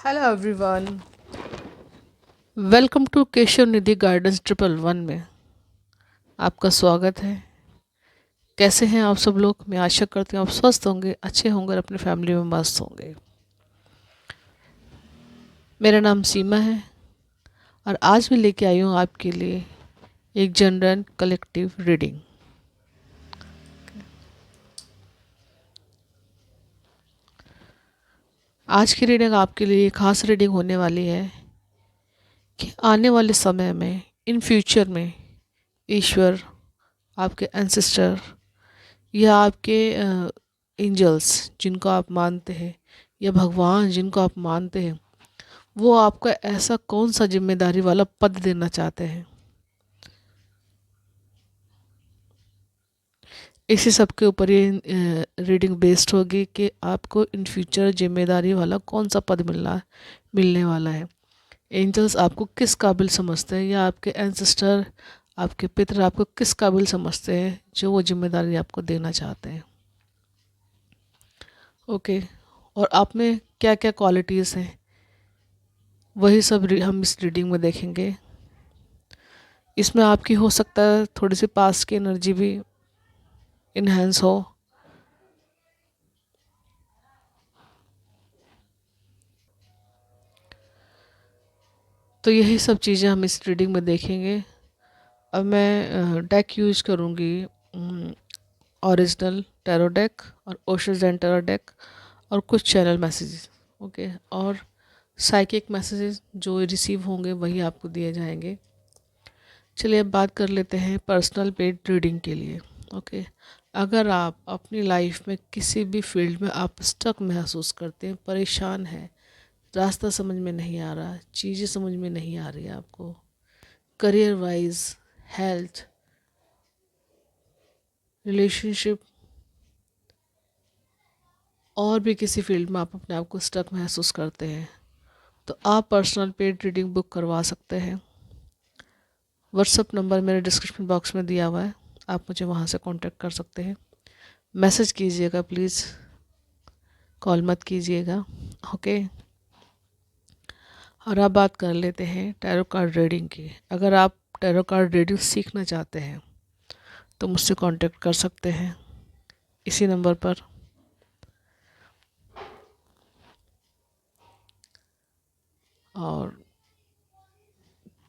Hello everyone. Welcome to Keshav Nidhi gardens 111 में आपका स्वागत है। कैसे हैं आप सब लोग? मैं आशा करती हूँ आप स्वस्थ होंगे, अच्छे होंगे और अपनी फैमिली में मस्त होंगे। मेरा नाम सीमा है और आज मैं लेके आई हूँ आपके लिए एक जनरल कलेक्टिव रीडिंग। आज की रीडिंग आपके लिए खास रीडिंग होने वाली है कि आने वाले समय में, इन फ्यूचर में, ईश्वर, आपके एंसेस्टर या आपके एंजल्स जिनको आप मानते हैं या भगवान जिनको आप मानते हैं, वो आपको ऐसा कौन सा जिम्मेदारी वाला पद देना चाहते हैं। इसी सब के ऊपर ये रीडिंग बेस्ड होगी कि आपको इन फ्यूचर जिम्मेदारी वाला कौन सा पद मिलने वाला है। एंजल्स आपको किस काबिल समझते हैं या आपके एंसेस्टर, आपके पितर आपको किस काबिल समझते हैं जो वो जिम्मेदारी आपको देना चाहते हैं। ओके। और आप में क्या क्या क्वालिटीज़ हैं वही सब हम इस रीडिंग में देखेंगे। इसमें आपकी हो सकता है थोड़ी सी पास्ट की एनर्जी भी इन्हेंस हो। तो यही सब चीज़ें हम इस रीडिंग में देखेंगे। अब मैं डेक यूज करूँगी, ओरिजिनल टैरो डेक और ओशो ज़ेन टैरो डेक और कुछ चैनल मैसेजेस। ओके। और साइकिक मैसेजेस जो रिसीव होंगे वही आपको दिए जाएंगे। चलिए अब बात कर लेते हैं पर्सनल पेड रीडिंग के लिए। ओके। अगर आप अपनी लाइफ में किसी भी फील्ड में आप स्टक महसूस करते हैं, परेशान हैं, रास्ता समझ में नहीं आ रहा, चीज़ें समझ में नहीं आ रही है आपको, करियर वाइज, हेल्थ, रिलेशनशिप और भी किसी फील्ड में आप अपने आप को स्टक महसूस करते हैं, तो आप पर्सनल पेड रीडिंग बुक करवा सकते हैं। व्हाट्सअप नंबर मेरे डिस्क्रिप्शन बॉक्स में दिया हुआ है, आप मुझे वहाँ से कांटेक्ट कर सकते हैं। मैसेज कीजिएगा प्लीज़, कॉल मत कीजिएगा। ओके। और अब बात कर लेते हैं टैरो कार्ड रीडिंग की। अगर आप टैरो कार्ड रीडिंग सीखना चाहते हैं तो मुझसे कांटेक्ट कर सकते हैं इसी नंबर पर। और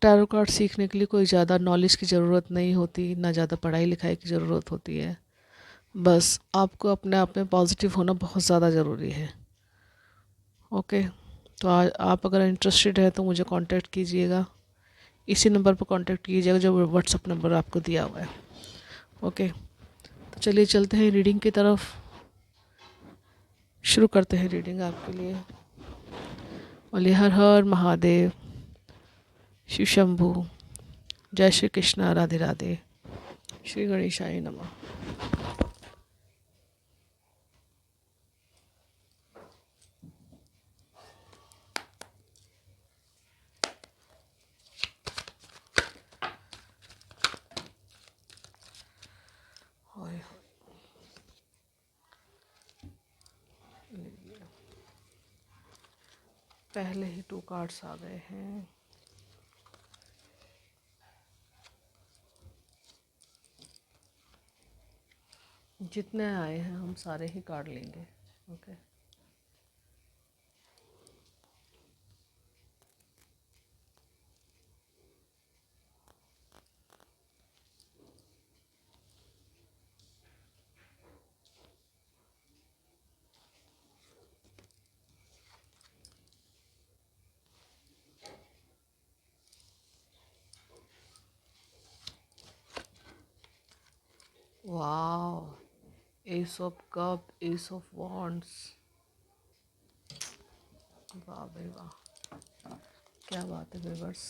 टैरो कार्ड सीखने के लिए कोई ज़्यादा नॉलेज की ज़रूरत नहीं होती, ना ज़्यादा पढ़ाई लिखाई की ज़रूरत होती है। बस आपको अपने आप में पॉजिटिव होना बहुत ज़्यादा ज़रूरी है। ओके। तो आज आप अगर इंटरेस्टेड है तो मुझे कांटेक्ट कीजिएगा, इसी नंबर पर कांटेक्ट कीजिएगा जो व्हाट्सअप नंबर आपको दिया हुआ है। ओके। तो चलिए चलते हैं रीडिंग की तरफ, शुरू करते हैं रीडिंग आपके लिए। बोलिए हर हर महादेव, शिव शंभू, जय श्री कृष्णा, राधे राधे, श्री गणेशाय नमः। होय, पहले ही 2 कार्ड्स आ गए हैं। जितने आए हैं हम सारे ही कार्ड लेंगे। ओके। वाह, S of cup, S of wands. वाह भाई वाह, क्या बात है व्यूअर्स।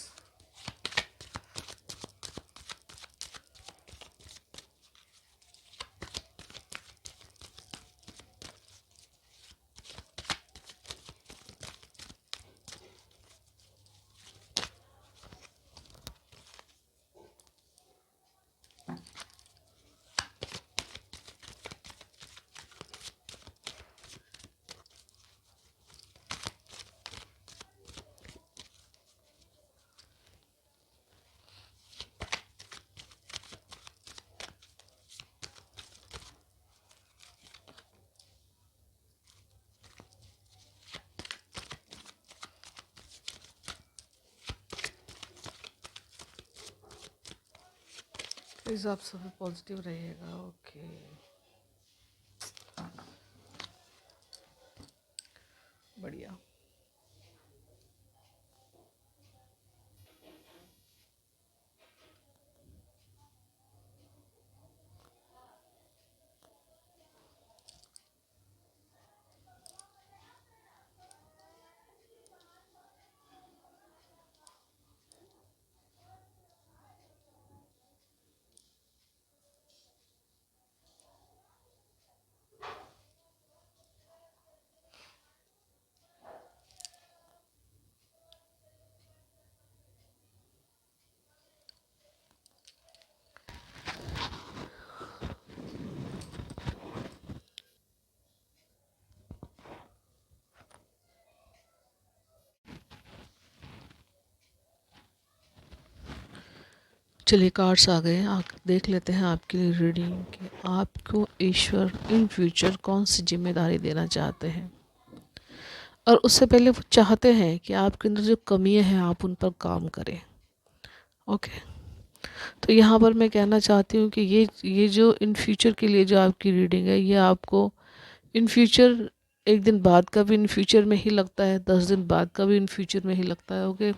प्लीज़ आप सभी पॉजिटिव रहिएगा। ओके, बढ़िया। चलिए, कार्ड्स आ गए, आप देख लेते हैं आपके लिए रीडिंग कि आपको ईश्वर इन फ्यूचर कौन सी जिम्मेदारी देना चाहते हैं, और उससे पहले वो चाहते हैं कि आपके अंदर जो कमियां हैं आप उन पर काम करें। ओके, तो यहाँ पर मैं कहना चाहती हूँ कि ये जो इन फ्यूचर के लिए जो आपकी रीडिंग है, ये आपको इन फ्यूचर, एक दिन बाद का भी इन फ्यूचर में ही लगता है, 10 दिन बाद का भी इन फ्यूचर में ही लगता है। ओके,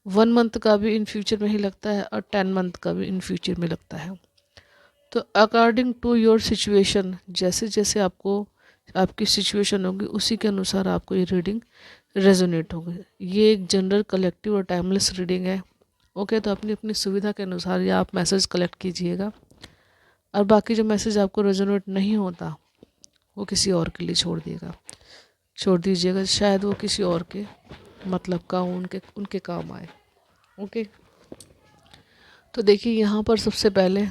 1 मंथ का भी इन फ्यूचर में ही लगता है, और 10 मंथ का भी इन फ्यूचर में लगता है। तो अकॉर्डिंग टू योर सिचुएशन, जैसे जैसे आपको आपकी सिचुएशन होगी उसी के अनुसार आपको ये रीडिंग रेजोनेट होगी। ये एक जनरल, कलेक्टिव और टाइमलेस रीडिंग है। ओके, तो अपनी अपनी सुविधा के अनुसार ये आप मैसेज कलेक्ट कीजिएगा, और बाकी जो मैसेज आपको रेजोनेट नहीं होता वो किसी और के लिए छोड़ दीजिएगा, शायद वो किसी और के मतलब का उनके उनके काम आए। ओके, तो देखिए यहाँ पर सबसे पहले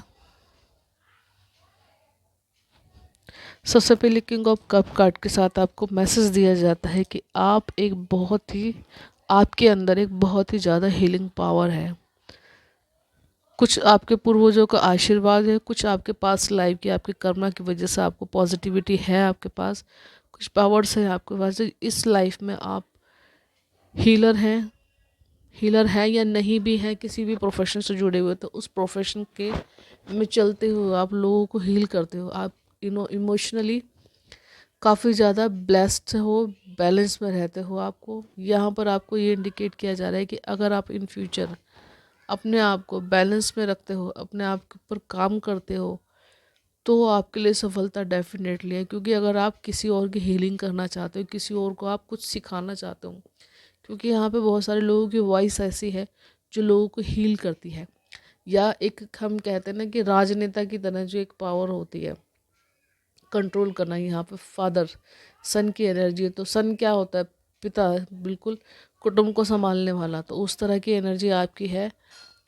किंग ऑफ कप कार्ड के साथ आपको मैसेज दिया जाता है कि आप एक बहुत ही, आपके अंदर एक बहुत ही ज़्यादा हीलिंग पावर है। कुछ आपके पूर्वजों का आशीर्वाद है, कुछ आपके पास लाइफ की आपके कर्मा की वजह से आपको पॉजिटिविटी है, आपके पास कुछ पावर्स है आपके पास। इस लाइफ में आप हीलर हैं, या नहीं भी हैं, किसी भी प्रोफेशन से जुड़े हुए, तो उस प्रोफेशन के में चलते हुए आप लोगों को हील करते हो। आप इमोशनली काफ़ी ज़्यादा ब्लेस्ड हो, बैलेंस में रहते हो। आपको यहाँ पर आपको ये इंडिकेट किया जा रहा है कि अगर आप इन फ्यूचर अपने आप को बैलेंस में रखते हो, अपने आप के ऊपर काम करते हो, तो आपके लिए सफलता डेफिनेटली है। क्योंकि अगर आप किसी और की हीलिंग करना चाहते हो, किसी और को आप कुछ सिखाना चाहते हो, क्योंकि यहाँ पे बहुत सारे लोगों की वॉइस ऐसी है जो लोगों को हील करती है, या एक हम कहते हैं ना कि राजनेता की तरह जो एक पावर होती है कंट्रोल करना। यहाँ पे फादर सन की एनर्जी है, तो सन क्या होता है, पिता, बिल्कुल कुटुंब को संभालने वाला, तो उस तरह की एनर्जी आपकी है।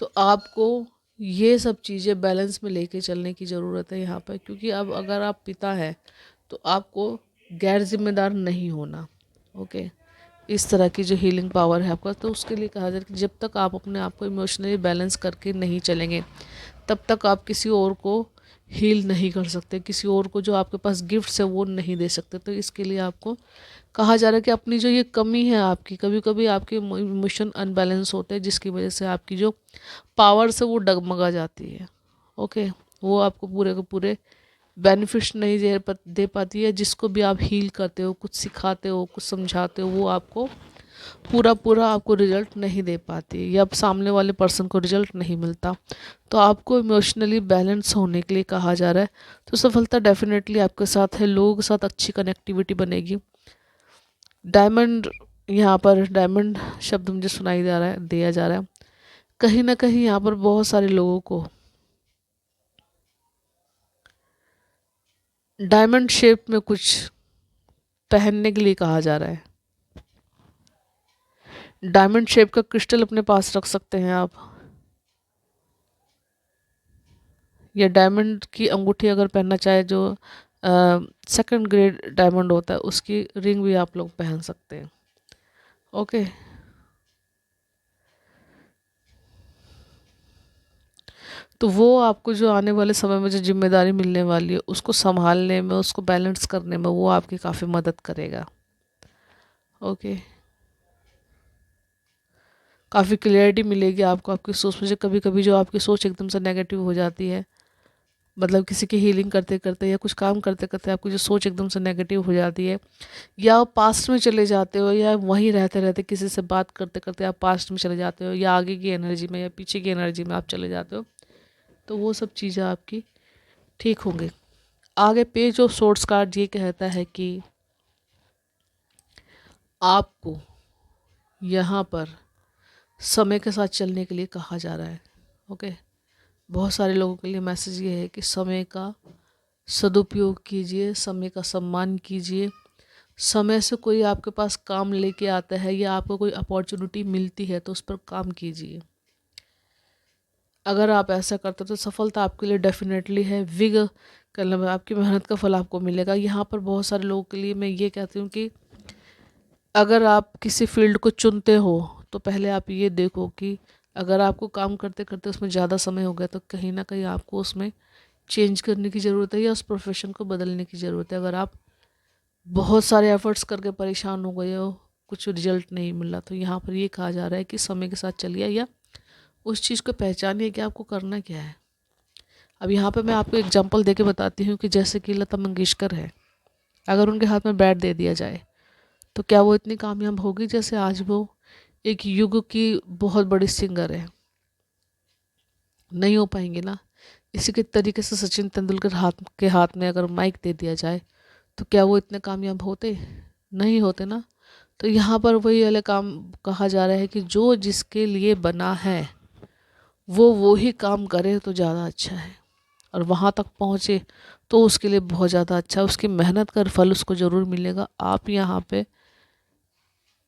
तो आपको ये सब चीज़ें बैलेंस में लेके चलने की ज़रूरत है यहाँ पर, क्योंकि अब अगर आप पिता हैं तो आपको गैर जिम्मेदार नहीं होना। ओके, इस तरह की जो हीलिंग पावर है आपका, तो उसके लिए कहा जाए कि जब तक आप अपने आप को इमोशनली बैलेंस करके नहीं चलेंगे, तब तक आप किसी और को हील नहीं कर सकते, किसी और को जो आपके पास गिफ्ट्स है वो नहीं दे सकते। तो इसके लिए आपको कहा जा रहा है कि अपनी जो ये कमी है आपकी, कभी कभी आपके इमोशन अनबैलेंस होते हैं, जिसकी वजह से आपकी जो पावर्स है वो डगमगा जाती है। ओके, वो आपको पूरे के पूरे बेनिफिट्स नहीं दे पाती है। जिसको भी आप हील करते हो, कुछ सिखाते हो, कुछ समझाते हो, वो आपको पूरा पूरा आपको रिजल्ट नहीं दे पाती, या सामने वाले पर्सन को रिजल्ट नहीं मिलता। तो आपको इमोशनली बैलेंस होने के लिए कहा जा रहा है। तो सफलता डेफिनेटली आपके साथ है, लोगों के साथ अच्छी कनेक्टिविटी बनेगी। डायमंड, यहाँ पर डायमंड शब्द मुझे सुनाई दे रहा है, दिया जा रहा है। कहीं ना कहीं यहाँ पर बहुत सारे लोगों को डायमंड शेप में कुछ पहनने के लिए कहा जा रहा है। डायमंड शेप का क्रिस्टल अपने पास रख सकते हैं आप, या डायमंड की अंगूठी अगर पहनना चाहे, जो सेकंड ग्रेड डायमंड होता है, उसकी रिंग भी आप लोग पहन सकते हैं। ओके, तो वो आपको जो आने वाले समय में जो जिम्मेदारी मिलने वाली है उसको संभालने में, उसको बैलेंस करने में वो आपकी काफ़ी मदद करेगा। ओके, काफ़ी क्लियरिटी मिलेगी आपको आपकी सोच में। कभी कभी जो आपकी सोच एकदम से नेगेटिव हो जाती है, मतलब किसी की हीलिंग करते करते या कुछ काम करते करते आपकी जो सोच एकदम से नेगेटिव हो जाती है, या आप पास्ट में चले जाते हो, या वहीं रहते रहते किसी से बात करते करते आप पास्ट में चले जाते हो, या आगे की एनर्जी में या पीछे की एनर्जी में आप चले जाते हो, तो वो सब चीज़ें आपकी ठीक होंगी। आगे पेज ऑफ सोर्ट्स कार्ड ये कहता है कि आपको यहाँ पर समय के साथ चलने के लिए कहा जा रहा है। ओके, बहुत सारे लोगों के लिए मैसेज ये है कि समय का सदुपयोग कीजिए, समय का सम्मान कीजिए। समय से कोई आपके पास काम लेके आता है या आपको कोई अपॉर्चुनिटी मिलती है तो उस पर काम कीजिए। अगर आप ऐसा करते तो सफलता आपके लिए डेफिनेटली है। विग मतलब आपकी मेहनत का फल आपको मिलेगा। यहाँ पर बहुत सारे लोगों के लिए मैं ये कहती हूँ कि अगर आप किसी फील्ड को चुनते हो तो पहले आप ये देखो कि अगर आपको काम करते करते उसमें ज़्यादा समय हो गया तो कहीं ना कहीं आपको उसमें चेंज करने की ज़रूरत है या उस प्रोफेशन को बदलने की ज़रूरत है। अगर आप बहुत सारे एफर्ट्स करके परेशान हो गए हो, कुछ रिजल्ट नहीं मिला, तो यहाँ पर ये कहा जा रहा है कि समय के साथ चलिए या उस चीज़ को पहचानिए कि आपको करना क्या है। अब यहाँ पे मैं आपको एग्जांपल देके बताती हूँ कि जैसे कि लता मंगेशकर है, अगर उनके हाथ में बैट दे दिया जाए तो क्या वो इतनी कामयाब होगी जैसे आज वो एक युग की बहुत बड़ी सिंगर है? नहीं हो पाएंगे ना। इसी के तरीके से सचिन तेंदुलकर हाथ में अगर माइक दे दिया जाए तो क्या वो इतने कामयाब होते? नहीं होते ना। तो यहाँ पर वही वाले काम कहा जा रहा है कि जो जिसके लिए बना है वो ही काम करे तो ज़्यादा अच्छा है, और वहाँ तक पहुँचे तो उसके लिए बहुत ज़्यादा अच्छा है। उसकी मेहनत का फल उसको ज़रूर मिलेगा। आप यहाँ पे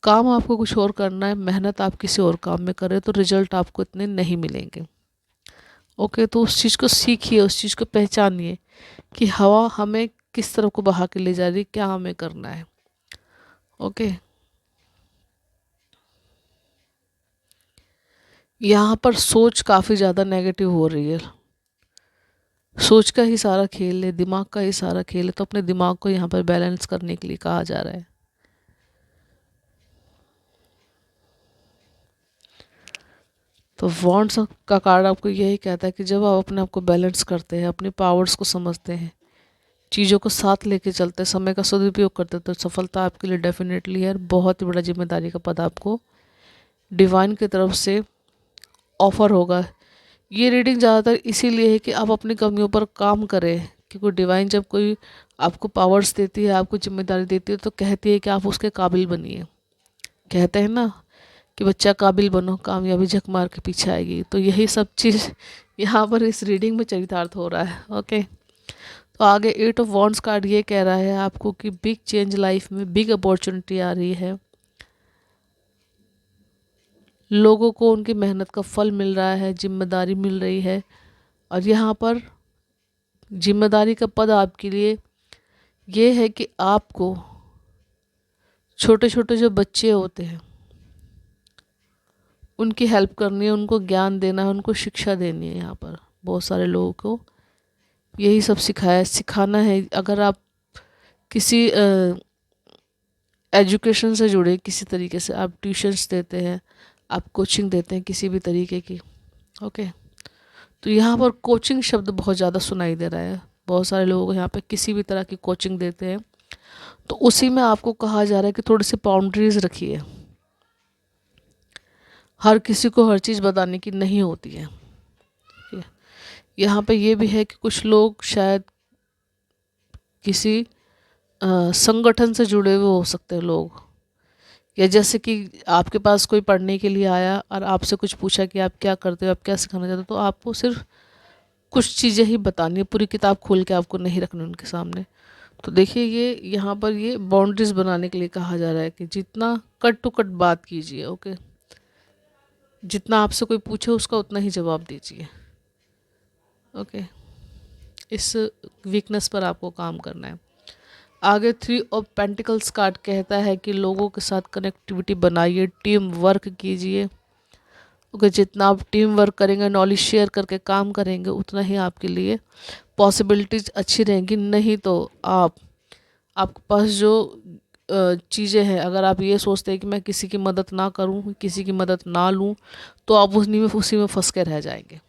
काम आपको कुछ और करना है, मेहनत आप किसी और काम में करें तो रिजल्ट आपको इतने नहीं मिलेंगे। ओके, तो उस चीज़ को सीखिए, उस चीज़ को पहचानिए कि हवा हमें किस तरफ को बहा के ले जा रही है, क्या हमें करना है। ओके, यहाँ पर सोच काफ़ी ज़्यादा नेगेटिव हो रही है। सोच का ही सारा खेल है, दिमाग का ही सारा खेल है, तो अपने दिमाग को यहाँ पर बैलेंस करने के लिए कहा जा रहा है। तो वॉन्ड्स का कार्ड आपको यही कहता है कि जब आप अपने आप को बैलेंस करते हैं, अपनी पावर्स को समझते हैं, चीज़ों को साथ लेके चलते हैं, समय का सदुपयोग करते हैं, तो सफलता आपके लिए डेफिनेटली है। बहुत ही बड़ा जिम्मेदारी का पद आपको डिवाइन की तरफ से ऑफर होगा। ये रीडिंग ज़्यादातर इसीलिए है कि आप अपनी कमियों पर काम करें, क्योंकि डिवाइन जब कोई आपको पावर्स देती है, आपको जिम्मेदारी देती है, तो कहती है कि आप उसके काबिल बनिए। कहते हैं ना कि बच्चा काबिल बनो, कामयाबी झक मार के पीछे आएगी। तो यही सब चीज़ यहाँ पर इस रीडिंग में चरितार्थ हो रहा है। ओके, तो आगे 8 ऑफ वॉन्ड्स कार्ड ये कह रहा है आपको कि बिग चेंज लाइफ में, बिग अपॉर्चुनिटी आ रही है। लोगों को उनकी मेहनत का फल मिल रहा है, जिम्मेदारी मिल रही है, और यहाँ पर जिम्मेदारी का पद आपके लिए ये है कि आपको छोटे छोटे जो बच्चे होते हैं उनकी हेल्प करनी है, उनको ज्ञान देना है, उनको शिक्षा देनी है। यहाँ पर बहुत सारे लोगों को यही सब सिखाना है। अगर आप किसी एजुकेशन से जुड़े, किसी तरीके से आप ट्यूशन्स देते हैं, आप कोचिंग देते हैं किसी भी तरीके की, ओके, तो यहाँ पर कोचिंग शब्द बहुत ज़्यादा सुनाई दे रहा है। बहुत सारे लोग यहाँ पे किसी भी तरह की कोचिंग देते हैं, तो उसी में आपको कहा जा रहा है कि थोड़ी सी बाउंड्रीज रखिए। हर किसी को हर चीज़ बताने की नहीं होती है। यहाँ पे ये भी है कि कुछ लोग शायद किसी संगठन से जुड़े हुए हो सकते हैं लोग, या जैसे कि आपके पास कोई पढ़ने के लिए आया और आपसे कुछ पूछा कि आप क्या करते हो, आप क्या सिखाना चाहते हो, तो आपको सिर्फ कुछ चीज़ें ही बतानी है, पूरी किताब खोल के आपको नहीं रखनी उनके सामने। तो देखिए, ये यहाँ पर ये बाउंड्रीज बनाने के लिए कहा जा रहा है कि जितना कट टू कट बात कीजिए। ओके, जितना आपसे कोई पूछे उसका उतना ही जवाब दीजिए। ओके, इस वीकनेस पर आपको काम करना है। आगे 3 ऑफ पेंटिकल्स कार्ड कहता है कि लोगों के साथ कनेक्टिविटी बनाइए, टीम वर्क कीजिए। ओके, जितना आप टीम वर्क करेंगे, नॉलेज शेयर करके काम करेंगे, उतना ही आपके लिए पॉसिबिलिटीज अच्छी रहेंगी। नहीं तो आपके पास जो चीज़ें हैं, अगर आप ये सोचते हैं कि मैं किसी की मदद ना करूं, किसी की मदद ना लूं, तो आप उसी में फंस के रह जाएंगे।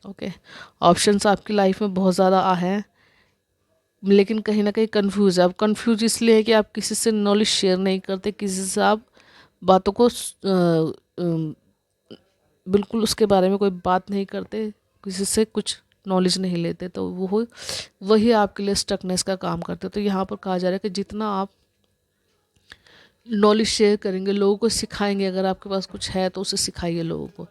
ओके, ऑप्शंस आपकी लाइफ में बहुत ज़्यादा हैं, लेकिन कहीं ना कहीं कंफ्यूज है। आप कंफ्यूज इसलिए है कि आप किसी से नॉलेज शेयर नहीं करते, किसी से आप बातों को बिल्कुल उसके बारे में कोई बात नहीं करते, किसी से कुछ नॉलेज नहीं लेते, तो वो वही आपके लिए स्टकनेस का काम करते। तो यहाँ पर कहा जा रहा है कि जितना आप नॉलेज शेयर करेंगे, लोगों को सिखाएंगे, अगर आपके पास कुछ है तो उसे सिखाइए लोगों को।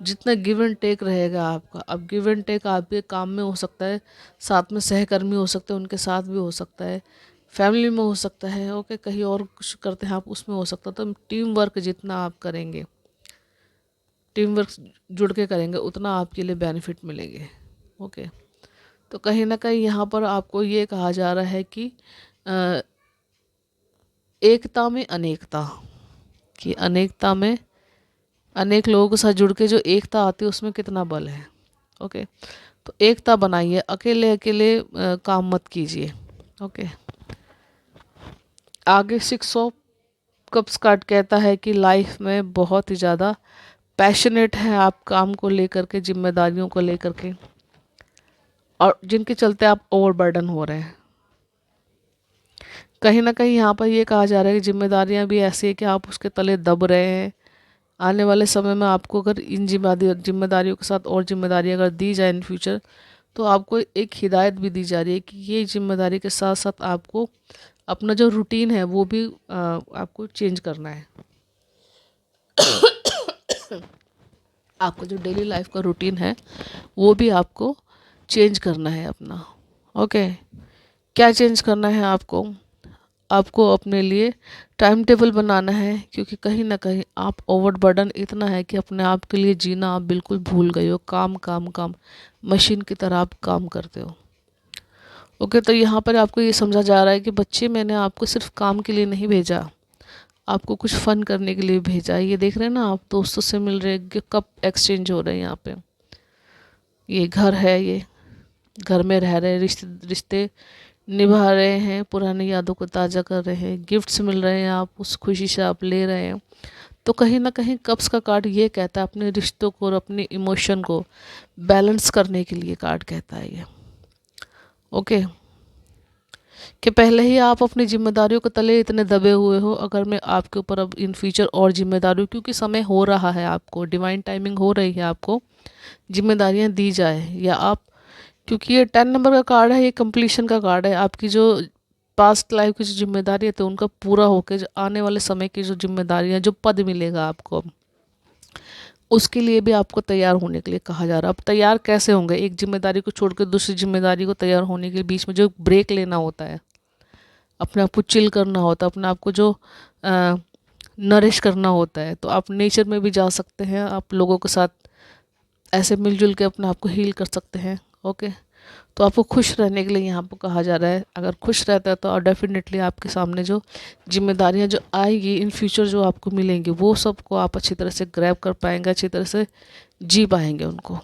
जितना गिव एंड टेक रहेगा आपका, अब गिव एंड टेक आपके काम में हो सकता है, साथ में सहकर्मी हो सकते हैं, उनके साथ भी हो सकता है, फैमिली में हो सकता है, ओके, कहीं और कुछ करते हैं आप उसमें हो सकता है। तो टीम वर्क जितना आप करेंगे, टीम वर्क जुड़ के करेंगे, उतना आपके लिए बेनिफिट मिलेंगे। ओके, तो कहीं ना कहीं यहाँ पर आपको ये कहा जा रहा है कि एकता में अनेकता, कि अनेकता में अनेक लोगों के साथ जुड़ के जो एकता आती है उसमें कितना बल है। ओके, तो एकता बनाइए, अकेले अकेले काम मत कीजिए। ओके, आगे 6 ऑफ कप्स कार्ड कहता है कि लाइफ में बहुत ही ज़्यादा पैशनेट है आप काम को लेकर के, जिम्मेदारियों को लेकर के, और जिनके चलते आप ओवरबर्डन हो रहे हैं। कहीं ना कहीं यहाँ पर ये कहा जा रहा है कि जिम्मेदारियाँ भी ऐसी है कि आप उसके तले दब रहे हैं। आने वाले समय में आपको अगर इन जिम्मेदारियों के साथ और जिम्मेदारी अगर दी जाए इन फ्यूचर, तो आपको एक हिदायत भी दी जा रही है कि ये जिम्मेदारी के साथ साथ आपको अपना जो रूटीन है वो भी आपको चेंज करना है। आपको जो डेली लाइफ का रूटीन है वो भी आपको चेंज करना है अपना। ओके, क्या चेंज करना है आपको? आपको अपने लिए टाइम टेबल बनाना है, क्योंकि कहीं ना कहीं आप ओवरबर्डन इतना है कि अपने आप के लिए जीना आप बिल्कुल भूल गए हो। काम काम काम, मशीन की तरह आप काम करते हो। ओके, तो यहाँ पर आपको ये समझा जा रहा है कि बच्चे, मैंने आपको सिर्फ काम के लिए नहीं भेजा, आपको कुछ फ़न करने के लिए भेजा है। ये देख रहे हैं ना, आप दोस्तों से मिल रहे हैं, कप एक्सचेंज हो रहे हैं यहाँ पे। ये घर है, ये घर में रह रहे हैं, रिश्ते रिश्ते निभा रहे हैं, पुरानी यादों को ताज़ा कर रहे हैं, गिफ्ट्स मिल रहे हैं, आप उस खुशी से आप ले रहे हैं। तो कहीं ना कहीं कप्स का कार्ड ये कहता है अपने रिश्तों को और अपने इमोशन को बैलेंस करने के लिए कार्ड कहता है ये। ओके, कि पहले ही आप अपनी जिम्मेदारियों के तले इतने दबे हुए हो, अगर मैं आपके ऊपर अब इन फ्यूचर और जिम्मेदारियों, क्योंकि समय हो रहा है, आपको डिवाइन टाइमिंग हो रही है, आपको जिम्मेदारियां दी जाए, या आप, क्योंकि ये 10 नंबर का कार्ड है, ये कंप्लीशन का कार्ड है। आपकी जो पास्ट लाइफ की जो जिम्मेदारी है तो उनका पूरा होकर जो आने वाले समय की जो जिम्मेदारियां, जो पद मिलेगा आपको, उसके लिए भी आपको तैयार होने के लिए कहा जा रहा है। अब तैयार कैसे होंगे? एक जिम्मेदारी को छोड़कर दूसरी जिम्मेदारी को तैयार होने के बीच में जो ब्रेक लेना होता है, अपने आप को चिल करना होता है, अपने आप को जो नरिश करना होता है, तो आप नेचर में भी जा सकते हैं, आप लोगों के साथ ऐसे मिलजुल के अपने आप को हील कर सकते हैं। ओके, तो आपको खुश रहने के लिए यहाँ पर कहा जा रहा है। अगर खुश रहता है तो डेफिनेटली आपके सामने जो जिम्मेदारियाँ जो आएगी इन फ्यूचर, जो आपको मिलेंगी, वो सबको आप अच्छी तरह से ग्रैब कर पाएंगे, अच्छी तरह से जी पाएंगे उनको।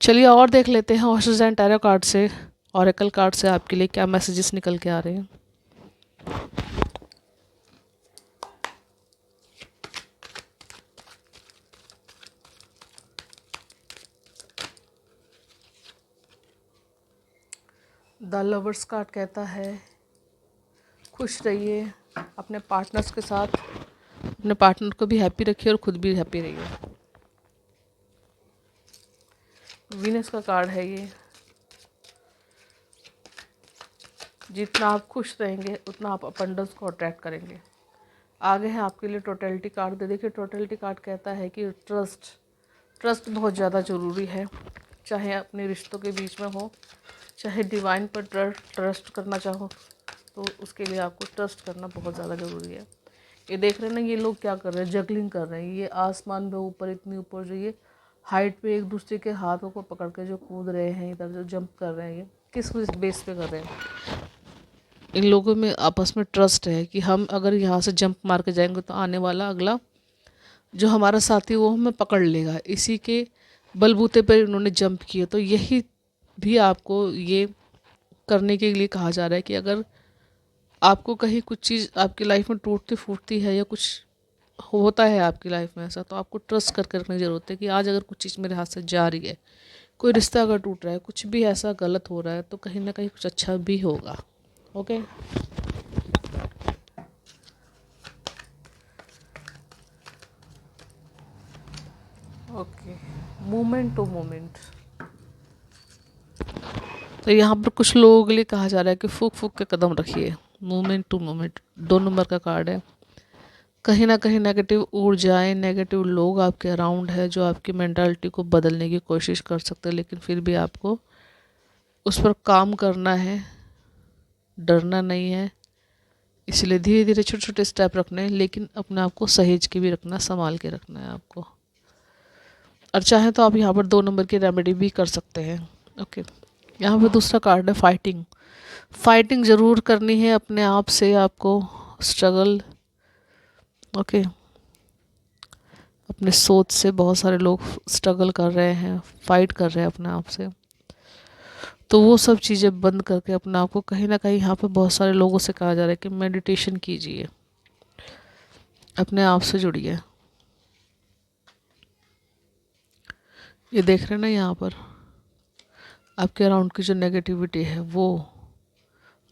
चलिए और देख लेते हैं हॉर्सेस एंड टैरो कार्ड से, ऑरेकल कार्ड से आपके लिए क्या मैसेजेस निकल के आ रहे हैं। द लवर्स कार्ड कहता है खुश रहिए अपने पार्टनर्स के साथ, अपने पार्टनर को भी हैप्पी रखिए और खुद भी हैप्पी रहिए। वीनस का कार्ड है ये, जितना आप खुश रहेंगे उतना आप अबंडेंस को अट्रैक्ट करेंगे। आगे है आपके लिए टोटलिटी कार्ड। देखिए, टोटलिटी कार्ड कहता है कि ट्रस्ट बहुत ज़्यादा ज़रूरी है, चाहे अपने रिश्तों के बीच में हो, चाहे डिवाइन पर ट्रस्ट करना चाहो, तो उसके लिए आपको ट्रस्ट करना बहुत ज़्यादा ज़रूरी है। ये देख रहे हैं ना, ये लोग क्या कर रहे हैं, जगलिंग कर रहे हैं, ये आसमान में ऊपर, इतनी ऊपर जो ये हाइट पे एक दूसरे के हाथों को पकड़ के जो कूद रहे हैं, इधर जो जंप कर रहे हैं, ये किस बेस पे कर रहे हैं? इन लोगों में आपस में ट्रस्ट है कि हम अगर यहाँ से जंप मार के जाएंगे तो आने वाला अगला जो हमारा साथी वो हमें पकड़ लेगा। इसी के बलबूते पर इन्होंने जंप किया। तो यही भी आपको ये करने के लिए कहा जा रहा है कि अगर आपको कहीं कुछ चीज़ आपकी लाइफ में टूटती फूटती है या कुछ होता है आपकी लाइफ में ऐसा, तो आपको ट्रस्ट कर रखने की ज़रूरत है कि आज अगर कुछ चीज़ मेरे हाथ से जा रही है, कोई रिश्ता अगर टूट रहा है, कुछ भी ऐसा गलत हो रहा है, तो कहीं ना कहीं कुछ अच्छा भी होगा। Okay. Okay, moment to moment. तो यहाँ पर कुछ लोगों के लिए कहा जा रहा है कि फूक फूक के कदम रखिए। मोमेंट टू मोमेंट 2 नंबर का कार्ड है। कहीं ना कहीं नेगेटिव ऊर्जाएं, नेगेटिव लोग आपके अराउंड है जो आपकी मेंटालिटी को बदलने की कोशिश कर सकते हैं, लेकिन फिर भी आपको उस पर काम करना है, डरना नहीं है। इसलिए धीरे धीरे छोटे छोटे स्टेप रखने हैं, लेकिन अपने आप को सहेज के भी रखना, संभाल के रखना है आपको। और चाहे तो आप यहाँ पर 2 नंबर की रेमेडी भी कर सकते हैं। ओके। यहाँ पर दूसरा कार्ड है फाइटिंग। फाइटिंग ज़रूर करनी है अपने आप से आपको, स्ट्रगल। ओके। अपने सोच से बहुत सारे लोग स्ट्रगल कर रहे हैं, फाइट कर रहे हैं अपने आप से। तो वो सब चीज़ें बंद करके अपने आप को कहीं ना कहीं, यहाँ पे बहुत सारे लोगों से कहा जा रहा है कि मेडिटेशन कीजिए, अपने आप से जुड़िए। ये देख रहे हैं ना यहाँ पर, आपके अराउंड की जो नेगेटिविटी है वो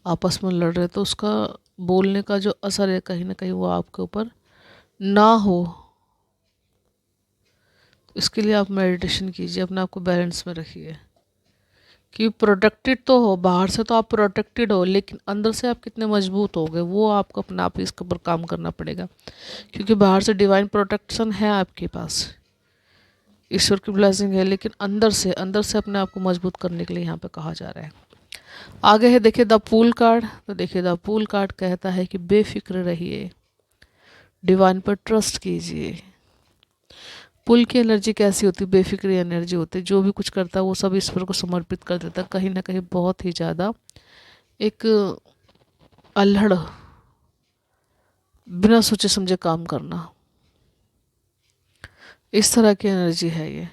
आपस में लड़ रहे, तो उसका बोलने का जो असर है कहीं ना कहीं वो आपके ऊपर ना हो। इसके लिए आप मेडिटेशन कीजिए, अपने आप को बैलेंस में रखिए कि प्रोटेक्टेड तो हो। बाहर से तो आप प्रोटेक्टेड हो, लेकिन अंदर से आप कितने मजबूत हो गए वो आपको अपने आप ही इसके ऊपर काम करना पड़ेगा। क्योंकि बाहर से डिवाइन प्रोटेक्शन है आपके पास, ईश्वर की ब्लेसिंग है, लेकिन अंदर से अपने आप को मजबूत करने के लिए यहाँ पे कहा जा रहा है। आगे है देखिए द पूल कार्ड। तो देखिए द पूल कार्ड कहता है कि बेफिक्र रहिए, डिवाइन पर ट्रस्ट कीजिए। पुल की एनर्जी कैसी होती है? बेफिक्री एनर्जी होती है। जो भी कुछ करता है वो सब ईश्वर को समर्पित कर देता है। कहीं ना कहीं बहुत ही ज़्यादा एक अल्हड़, बिना सोचे समझे काम करना, इस तरह की एनर्जी है ये।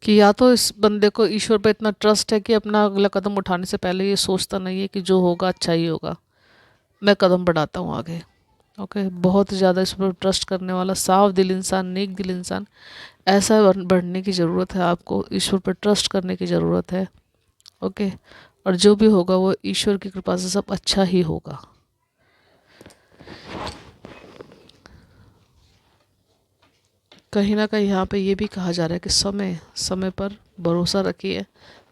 कि या तो इस बंदे को ईश्वर पे इतना ट्रस्ट है कि अपना अगला कदम उठाने से पहले ये सोचता नहीं है कि जो होगा अच्छा ही होगा, मैं कदम बढ़ाता हूँ आगे। ओके। बहुत ज़्यादा इस पर ट्रस्ट करने वाला साफ दिल इंसान, नेक दिल इंसान, ऐसा बढ़ने की ज़रूरत है आपको। ईश्वर पर ट्रस्ट करने की ज़रूरत है। ओके। और जो भी होगा वो ईश्वर की कृपा से सब अच्छा ही होगा। कहीं ना कहीं यहाँ पे ये भी कहा जा रहा है कि समय समय पर भरोसा रखिए।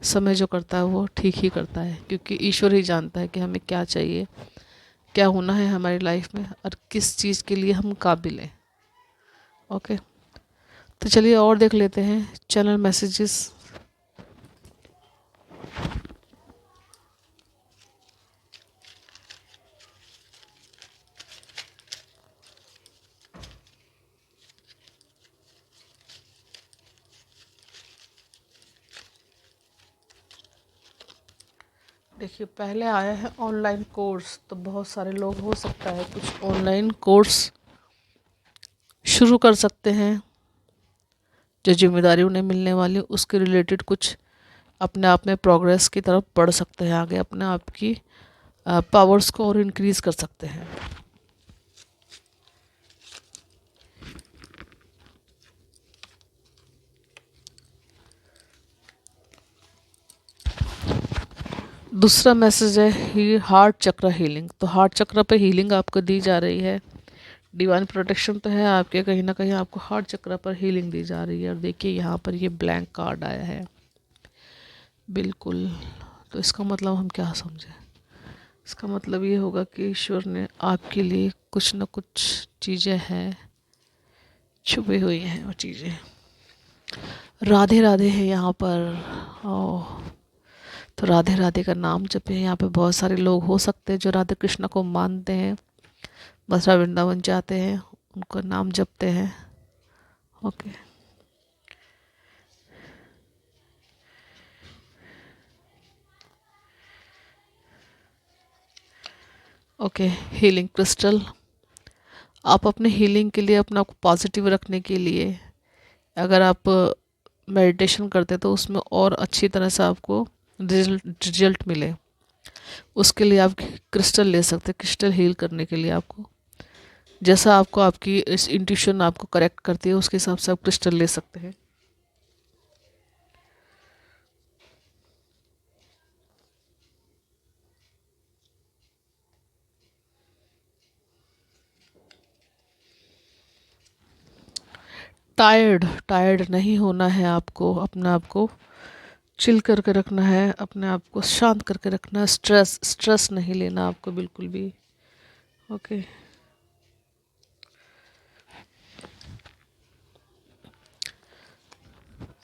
समय जो करता है वो ठीक ही करता है, क्योंकि ईश्वर ही जानता है कि हमें क्या चाहिए, क्या होना है हमारी लाइफ में, और किस चीज़ के लिए हम काबिल हैं। ओके। तो चलिए और देख लेते हैं चैनल मैसेजेस। देखिए पहले आया है ऑनलाइन कोर्स। तो बहुत सारे लोग हो सकता है कुछ ऑनलाइन कोर्स शुरू कर सकते हैं, जो जिम्मेदारी उन्हें मिलने वाली उसके रिलेटेड कुछ अपने आप में प्रोग्रेस की तरफ बढ़ सकते हैं, आगे अपने आप की पावर्स को और इंक्रीज कर सकते हैं। दूसरा मैसेज है ही हार्ट चक्र हीलिंग। तो हार्ट चक्र पे हीलिंग आपको दी जा रही है। डिवाइन प्रोटेक्शन तो है आपके, कहीं ना कहीं आपको हार्ट चक्र पर हीलिंग दी जा रही है। और देखिए यहाँ पर ये ब्लैंक कार्ड आया है, बिल्कुल। तो इसका मतलब हम क्या समझे? इसका मतलब ये होगा कि ईश्वर ने आपके लिए कुछ न कुछ चीज़ें हैं, छुपी हुई हैं वो चीज़ें। राधे राधे है यहाँ पर। ओह, तो राधे राधे का नाम जपे। यहाँ पे बहुत सारे लोग हो सकते हैं जो राधे कृष्ण को मानते हैं, मथुरा वृंदावन जाते हैं, उनका नाम जपते हैं। ओके। ओके। Healing crystal. आप अपने हीलिंग के लिए, अपने आप को पॉजिटिव रखने के लिए अगर आप मेडिटेशन करते तो उसमें और अच्छी तरह से आपको रिजल्ट मिले। उसके लिए आप क्रिस्टल ले सकते हैं, क्रिस्टल हील करने के लिए आपको जैसा आपको आपकी इस इंट्यूशन आपको करेक्ट करती है उसके हिसाब से आप क्रिस्टल ले सकते हैं। टायर्ड टायर्ड नहीं होना है आपको, अपने आप को चिल करके रखना है, अपने आप को शांत करके रखना है, स्ट्रेस स्ट्रेस नहीं लेना आपको बिल्कुल भी। ओके।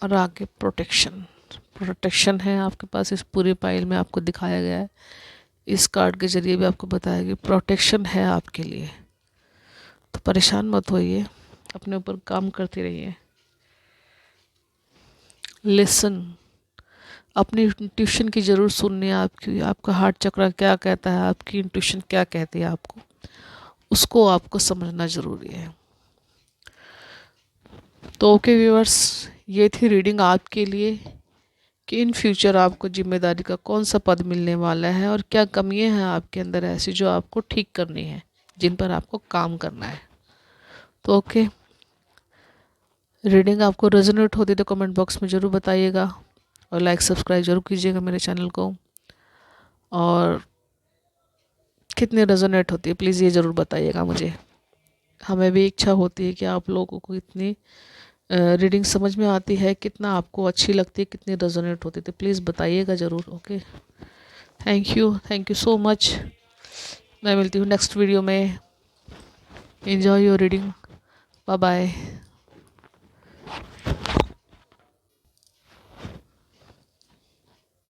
और आगे प्रोटेक्शन, प्रोटेक्शन है आपके पास, इस पूरी फाइल में आपको दिखाया गया है, इस कार्ड के जरिए भी आपको बताया गया प्रोटेक्शन है आपके लिए। तो परेशान मत होइए, अपने ऊपर काम करते रहिए। लिसन, अपनी इंट्यूशन की ज़रूर सुननी है, आपकी आपका हार्ट चक्र क्या कहता है, आपकी इंट्यूशन क्या कहती है आपको, उसको आपको समझना ज़रूरी है। तो ओके व्यूअर्स, ये थी रीडिंग आपके लिए कि इन फ्यूचर आपको जिम्मेदारी का कौन सा पद मिलने वाला है और क्या कमियां हैं आपके अंदर ऐसी जो आपको ठीक करनी है, जिन पर आपको काम करना है। तो ओके, रीडिंग आपको रेजोनेट होती तो कमेंट बॉक्स में ज़रूर बताइएगा और लाइक सब्सक्राइब ज़रूर कीजिएगा मेरे चैनल को। और कितनी रेजोनेट होती है प्लीज़ ये ज़रूर बताइएगा मुझे, हमें भी इच्छा होती है कि आप लोगों को इतनी रीडिंग समझ में आती है, कितना आपको अच्छी लगती है, कितनी रेजोनेट होती है, तो प्लीज़ बताइएगा ज़रूर। Okay, thank you so much. मैं मिलती हूँ नेक्स्ट वीडियो में। Enjoy your reading, bye bye.